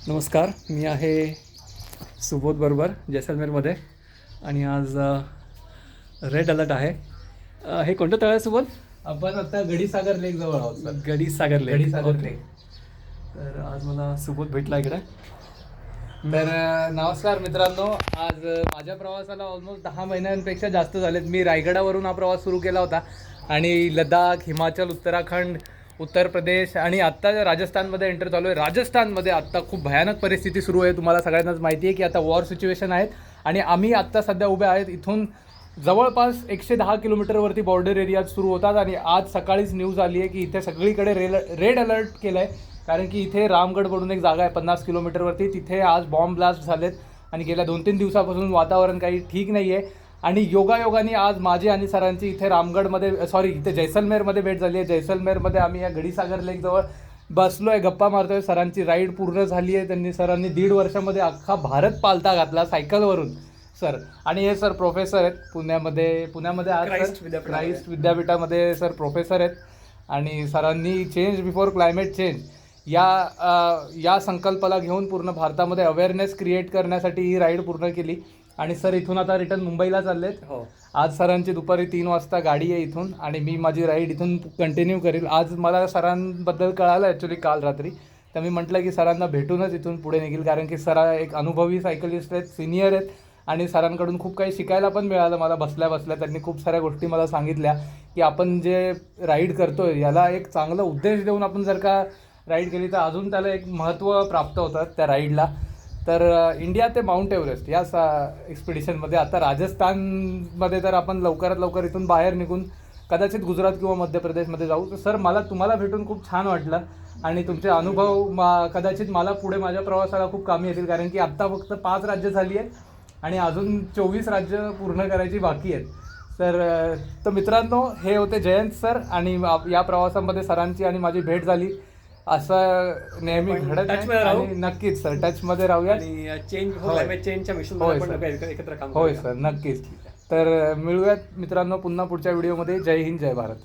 नमस्कार, मी आहे सुबोध बरोबर जैसलमेरमध्ये आणि आज रेड अलर्ट आहे. हे कोणतं तळ आहे सुबोध? आपण आता गडीसागर लेक जवळ आहोत सर. गडीसागर लेक. गडीसागर ओके. लेक. तर आज मला सुबोध भेटला इकडे. तर नमस्कार मित्रांनो, आज माझ्या प्रवासाला ऑलमोस्ट 10 महिन्यांपेक्षा जास्त झालेत. मी रायगडावरून हा प्रवास सुरू केला होता आणि लडाख, हिमाचल, उत्तराखंड, उत्तर प्रदेश आणि आत्ता राजस्थानमध्ये एंटर झालो आहे. राजस्थानमध्ये आत्ता खूप भयानक परिस्थिती सुरू आहे. तुम्हाला सगळ्यांनाच माहिती आहे की आता वॉर सिच्युएशन आहेत आणि आम्ही आत्ता सध्या उभे आहेत इथून जवळपास 110 किलोमीटरवरती बॉर्डर एरियात सुरू होतात आणि आज सकाळीच न्यूज आली आहे की इथे सगळीकडे रेड अलर्ट केलं आहे. कारण की इथे रामगड म्हणून एक जागा आहे 50 किलोमीटरवरती, तिथे आज बॉम्ब ब्लास्ट झालेत आणि गेल्या 2-3 दिवसापासून वातावरण काही ठीक नाही आहे. आणि योगायोगाने आज माझी आणि सरांची इथे रामगडमध्ये इथे जैसलमेरमध्ये भेट झाली आहे. जैसलमेरमध्ये आम्ही या गडीसागर लेकजवळ बसलो आहे, गप्पा मारतोय. सरांची राईड पूर्ण झाली आहे. सरांनी 1.5 वर्षामध्ये अख्खा भारत पालथा घातला सायकलवरून सर. आणि हे सर प्रोफेसर आहेत पुण्यामध्ये आज क्राइस्ट विद्यापीठामध्ये सर प्रोफेसर आहेत. आणि सरांनी चेंज बिफोर क्लायमेट चेंज या संकल्पाला घेऊन पूर्ण भारतामध्ये अवेअरनेस क्रिएट करण्यासाठी ही राईड पूर्ण केली. आणि सर इथून आता रिटर्न मुंबईला चाललेत. हो, आज सरांची दुपारी 3 वाजता गाडी आहे इथून आणि मी माझी राईड इथून कंटिन्यू करेल. आज मला सरांबद्दल कळालं ॲक्च्युली काल रात्री, तर मी म्हटलं की सरांना भेटूनच इथून पुढे निघेल. कारण की सर एक अनुभवी सायकलिस्ट आहेत, सिनियर आहेत आणि सरांकडून खूप काही शिकायला पण मिळालं मला. बसल्या त्यांनी खूप साऱ्या गोष्टी मला सांगितल्या की आपण जे राईड करतोय याला एक चांगला उद्देश देऊन आपण जर का राईड केली तर अजून त्याला एक महत्त्व प्राप्त होतं त्या राईडला. तर इंडिया ते माउंट एव्हरेस्ट या एक्सपिडिशनमध्ये आता राजस्थानमध्ये तर आपण लवकरात लवकर इथून बाहेर निघून कदाचित गुजरात किंवा मध्य प्रदेशमध्ये जाऊ. तर सर तुम्हाला भेटून खूप छान वाटलं आणि तुमचे अनुभव कदाचित मला पुढे माझ्या प्रवासाला खूप कामी येतील. कारण की आत्ता फक्त 5 राज्य झाली आहेत आणि अजून 24 राज्य पूर्ण करायची बाकी आहेत. तर मित्रांनो, हे होते जयंत सर आणि या प्रवासामध्ये सरांची आणि माझी भेट झाली. असं नेहमी घडत आहे. नक्कीच सर, टचमध्ये राहूया आणि चेंजच्या मिशनमध्ये एकत्र काम होय सर, नक्कीच. तर मिळूयात मित्रांनो पुन्हा पुढच्या व्हिडिओमध्ये. जय हिंद, जय भारत.